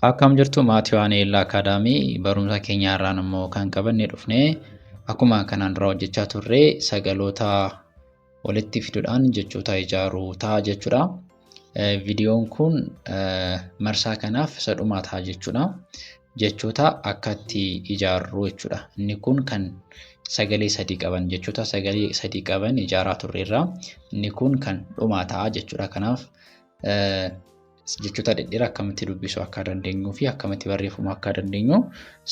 Akkam jirtu maatii Waaneel Akaadaamii barumsa keenya irraan immoo kan qabannee dhufnee akkuma kanaan dura hojjechaa turre sagaloota walitti fiduudhaan jechoota ijaaruu ta'a jechuudha. Viidiyoon kun marsaa kanaaf isa dhumaa ta'a jechuudha. Jechoota akka itti ijaarru jechuudha. Inni kun kan sagalee sadii qaban jechoota sagalee sadii qaban ijaaraa turreerra. Inni kun kan dhumaa ta'a jechuudha. Kanaaf jechoota dhedheeraa akkamitti dubbisuu akka dandeenyuu fi akkamitti barreeffamuu akka dandeenyu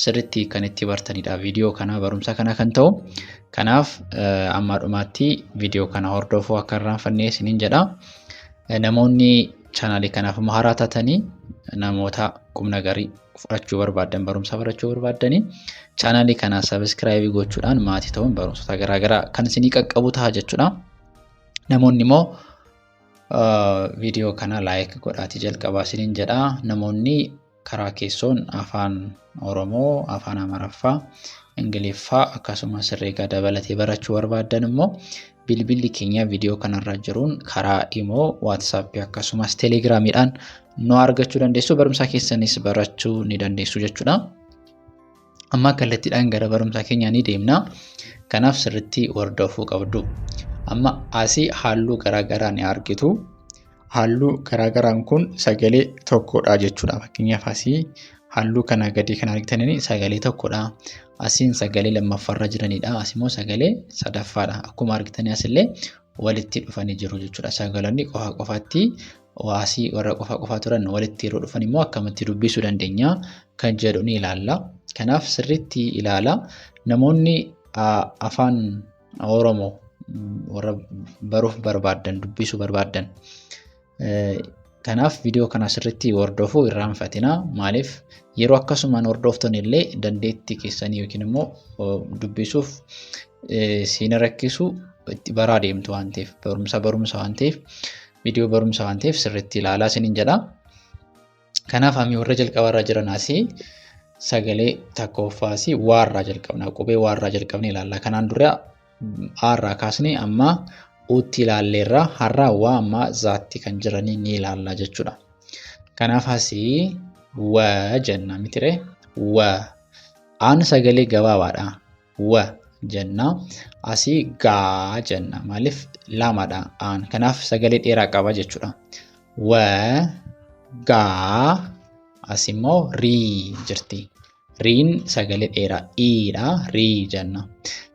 sirriitti kan itti bartanidha. Viidiyoo kana barumsa kana kan ta'u. Kanaaf amma dhumaatti viidiyoo kana hordofuu akka irraanfannee isiniin jedha. Namoonni chaanaalii kanaaf haaraa taatanii namoota qubna garii fudhachuu barbaadan barumsa barachuu barbaadanii chaanaalii kana sabiskiraaybii gochuudhaan maatii ta'uun barumsoota garaagaraa kan isinii qaqqabu ta'a jechuudha. Namoonni immoo viidiyoo kana laayik godhaatii jalqabaa isiniin jedha. Namoonni karaa keessoon afaan Oromoo, afaan Amaaraffaa, Ingiliffaa akkasumas herreega dabalatee barachuu barbaadan immoo bilbilli keenya viidiyoo kanarra jiruun karaa Imoo, WhatsApp akkasumas Telegiraamiidhaan nu argachuu dandeessu. Barumsa keessanis barachuu ni dandeessu jechuudha. Amma kallattiidhaan gara barumsa keenyaa ni deemna. Kanaaf sirriitti hordofuu qabdu. Amma asii halluu garaagaraa ni argitu. Halluu garaagaraan kun sagalee tokkodha jechuudha. Fakkeenyaaf asii halluu kana gadi kan argitanii sagalee tokkodha. Asiin sagalee lammaffaarra jiranidha. Asimmoo sagalee sadaffaadha. Akkuma argitanii asillee walitti dhufanii jiru jechuudha. Sagaloonni qofa qofaatti asii warra qofa qofa turan walitti yeroo dhufan immoo akkamitti dubbisuu dandeenya kan jedhu ni ilaalla. Kanaaf sirriitti ilaala. Namoonni afaan Oromoo warra baruuf barbaadan dubbisuu barbaadan kanaaf viidiyoo kana sirriitti hordofuu irraanfatina. Maaliif yeroo akkasumaan hordoftan illee dandeettii keessanii yookiin immoo dubbisuuf siin rakkisu itti baraa deemtu waan ta'eef barumsa waan ta'eef viidiyoo barumsa waan ta'eef sirriitti ilaalaa isiniin jedha. Kanaaf amii warra jalqabarra jiran asii sagalee tokkoffaa asii waarraa jalqabna. Qubee waarraa jalqabne ilaalla. Kanaan dura aarraa kaasnee amma utti ilaalleerra har'a waa amma zaatti kan jiranii ni ilaalla jechuudha. Kanaaf asii wa jenna mitire wa aan sagalee gabaabaadha. Wa jenna asii gaa jenna. Maaliif lamadha aan. Kanaaf sagalee dheeraa qaba jechuudha. Wa gaa asimmoo rii jirti. Riin sagalee dheeraa iidha rii jenna.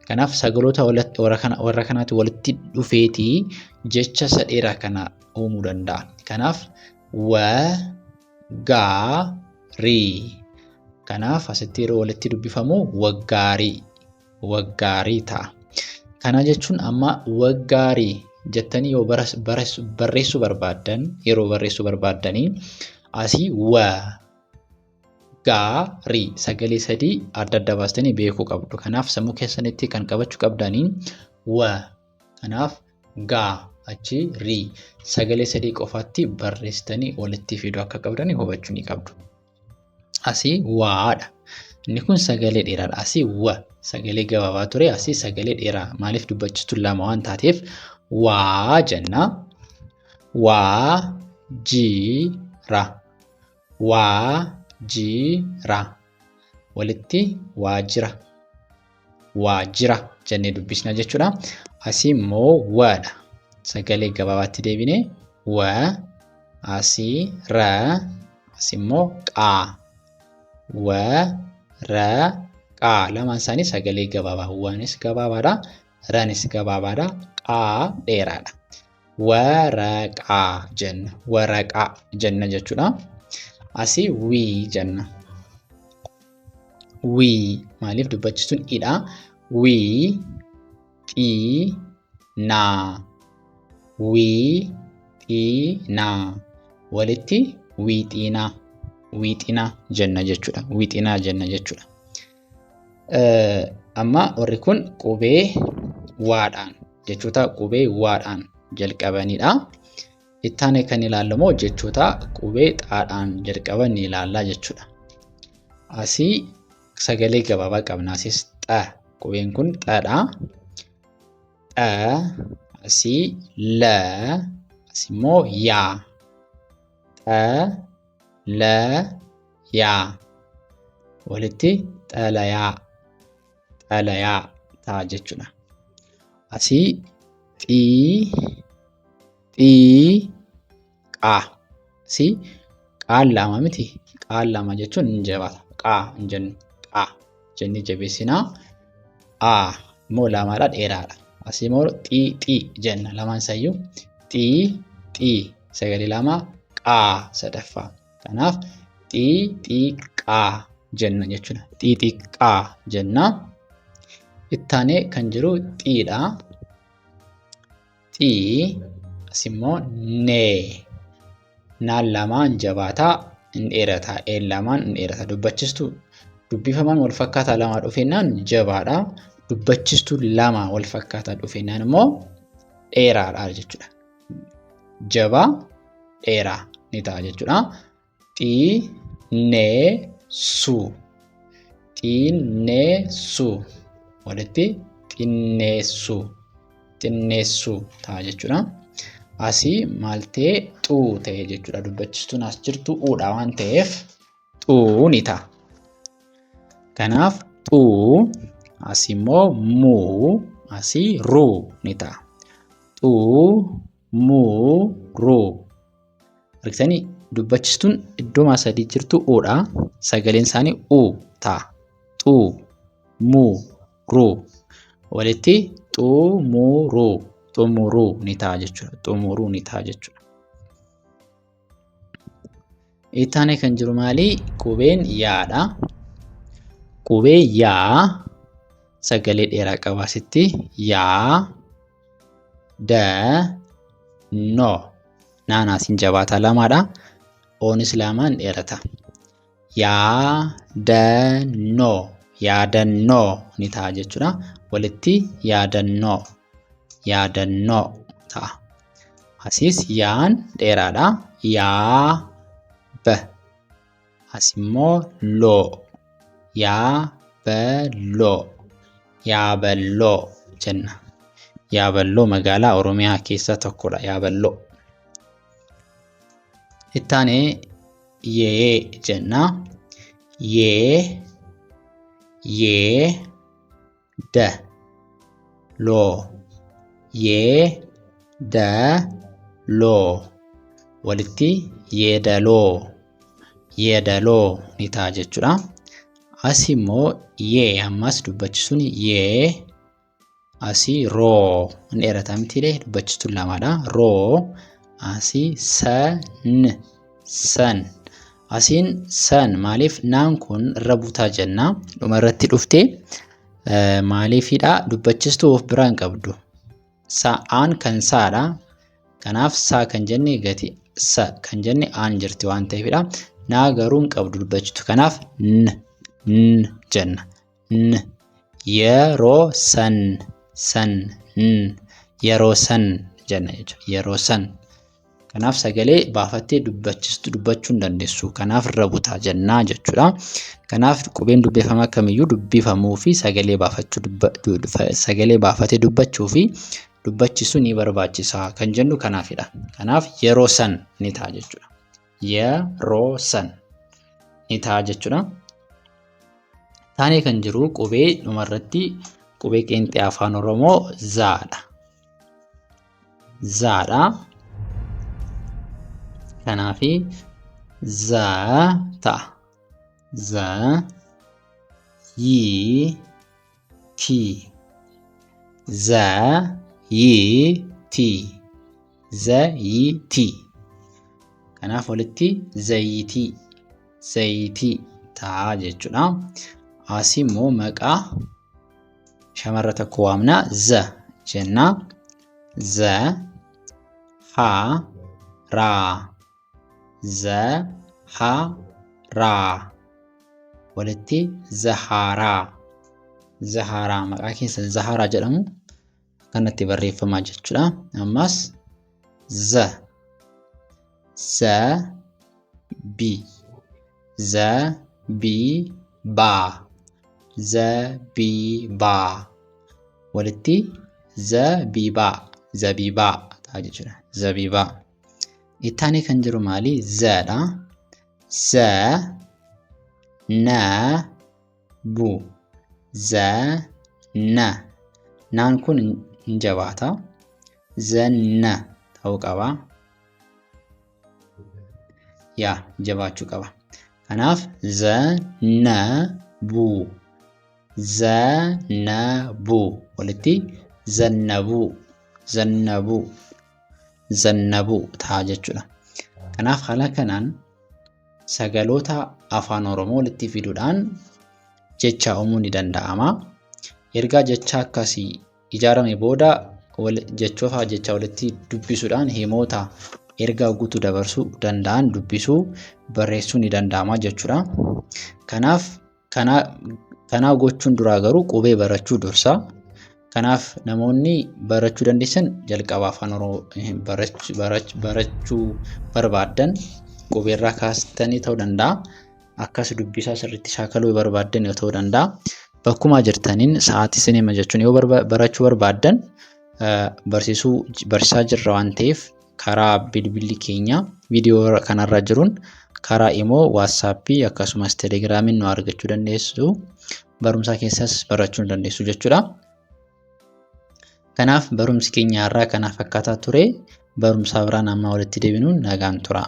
Kanaaf sagaloota warra kanaatti walitti dhufeetii jecha isa dheeraa kana uumuu danda'a. Kanaaf wa gaa rii. Kanaaf asitti yeroo walitti dubbifamu waggaarii ta'a. Kana jechuun amma waggaarii jettanii yoo barreessuu barbaadan yeroo barreessuu barbaadanii asii wa gaarii sagalee sadii adda adda baastanii beekuu qabdu. Kanaaf sammuu keessanitti kan qabachuu qabdanii wa kanaaf gaa achi rii sagalee sadii qofaatti barreessitanii walitti fiduu akka qabdanii hubachuu ni qabdu. Asii waadha. Inni kun sagalee dheeraadha. Asii wa sagalee gabaabaa ture. Asii sagalee dheeraa. Maaliif dubbachistu lama waan taateef waa jenna. Waa jiira. Waa jira walitti waajjira jennee dubbisna jechuudha. Asii immoo waadha. Sagalee gabaabaatti deebine wa asii ra asii immoo qaa wa ra qaa lamaan isaanii sagalee gabaabaa. Waanis gabaabaadha. Ranis gabaabaadha. Qaa dheeraadha. Waraqaa jenna. Waraqaa jenna jechuudha. Asii wii jenna. Wii maaliif dubbachistuun idha. Wii xiinaa. Wii xiinaa walitti wiixinaa. Wiixinaa jenna jechuudha. Wiixinaa jenna jechuudha. Amma warri kun qubee waadhaan jechoota qubee waadhaan jalqabanidha. Ittaanee kan ilaallamu jechoota qubee xaadhaan jalqaban ni ilaallaa jechuudha. Asii sagalee gabaabaa qabna. Asiis xa qubeen kun xaadha. Xa asii la asimmoo yaa. Xa la yaa walitti xalayaa ta'a jechuudha. Asii xiiqaa asii qaan lama miti qaan lama jechuun hin jabaata qaa hin jennu qaa jennee jabeessinaa immoo lamaadha dheeraadha. Asii immoo xii jenna lamaan isayyuu xii sagalee lama qaa sadaffaa. Kanaaf xiiqaa jenna jechuudha. Xiiqaa jenna. Ittaanee kan jiru xiidha. Xii asimmoo nee naan lamaan jabaataa hin dheerataa een lamaan hin dheerataa dubbachistu dubbifamaan wal fakkaataa lama dhufeenaan jabaadha. Dubbachistu lama wal fakkaataa dhufeenaan immoo dheeraadha jechuudha. Jabaa dheeraa ni ta'a jechuudha. Xinneessu walitti xinneessu ta'a jechuudha. Asii maal ta'e xuu ta'e jechuudha. Dubbachistuun as jirtu uudha waan ta'eef xuu ni ta'a. Kanaaf xuu asii immoo muu asii ruu ni ta'a. Xuu muu ruu. Argitanii dubbachistuun iddoo sadii jirtu uudha. Sagaleen isaanii uu ta'a. Xuu muu ruu walitti xumuruu ni ta'a jechuudha. Xumuruu ni ta'a jechuudha. Ittaanee kan jiru maali? Qubeen yaadha. Qubee yaa sagalee dheeraa qaba asitti yaa noo naanaasiin jabaataa lamaadha. Oonis lamaan dheerata. Yaadannoo ni ta'a jechuudha. Walitti yaadannoo ta'a. Asiis yaan dheeraadha. Asimmoo loo yaaballoo jenna. Yaaballoo magaalaa Oromiyaa keessaa tokkodha yaaballoo. Ittaanee yee jenna. Loo walitti yeedaloo ni ta'a jechuudha. Asii immoo yee ammas dubbachisuun yee asii roo hin dheerataa mitiidha dubbachistuun lamaadha. Roo asii san asiin san maaliif naan kun irra buutaa jenna dhuma irratti dhuftee maaliifidha dubbachistuu of biraan qabdu. Sa'aan kan saadha. Kanaaf saa kan jenne gati sa kan jenne aan jirti waan ta'eefidha. Naa garuu hin qabdu dubbachistu. Kanaaf jenna. Yeroo san yeroo san jenna jechuudha. Yeroo san. Kanaaf sagalee baafattee dubbachuu hin dandeessu. Kanaaf irra butaa jennaa jechuudha. Kanaaf qubeen dubbifamaa kamiyyuu dubbifamuu fi sagalee baafatee dubbachuu fi dubbachisuu ni barbaachisa kan jennu kanaafidha. Kanaaf yeroo san ni ta'a jechuudha. Yeroo san ni ta'a jechuudha. Taanee kan jiru qubee dhumarratti qubee qeenxee afaan Oromoo zaadha. Kanaafi ta'a. Zayitii. Kanaaf walitti zayitii ta'a jechuudha. Asii immoo maqaa shamarra tokko waamna jenna. Zaharaa walitti Zaharaa maqaa keessa Zaharaa jedhamu kanatti barreeffamaa jechuudha. Ammas Zabibaa walitti Zabibaa ta'a jechuudha. Zabibaa. Ittaanee kan jiru maali? Zaadha. bu zanna naan kun hin jabaata zanna ta'uu qaba yaa jabaachuu qaba kanaaf zannabu walitti zannabu ta'a jechuudha kanaaf haala kanaan sagaloota afaan oromoo walitti fiduudhaan jecha uumuu ni danda'ama. Erga jecha akkasii ijaarame booda jechoota jecha walitti dubbisuudhaan himoota ergaa guutuu dabarsuu danda'an dubbisuu barreessuu ni danda'ama jechuudha. Kanaaf kana gochuun duraa garuu qubee barachuu dursa. Kanaaf namoonni barachuu dandeessan jalqaba afaan oromoo barachuu barbaadan qubeerraa kaastanii ta'uu danda'a. Akkas dubbisaa sirriitti shaakaluu barbaadan ta'uu danda'a. Bakkuma jirtaniin sa'aatii sinima jechuun yoo barachuu barbaadan barsiisaa jirra waan ta'eef karaa bilbilli keenya viidiyoo kanarra jiruun karaa imoo waatsaappii akkasumas telegiraamiin nu argachuu dandeessu. Barumsa keessas barachuu dandeessu jechuudha. Kanaaf barumsi keenya irraa kanaaf akkaataa ture barumsa biraan amma walitti deebinuun nagaan tura.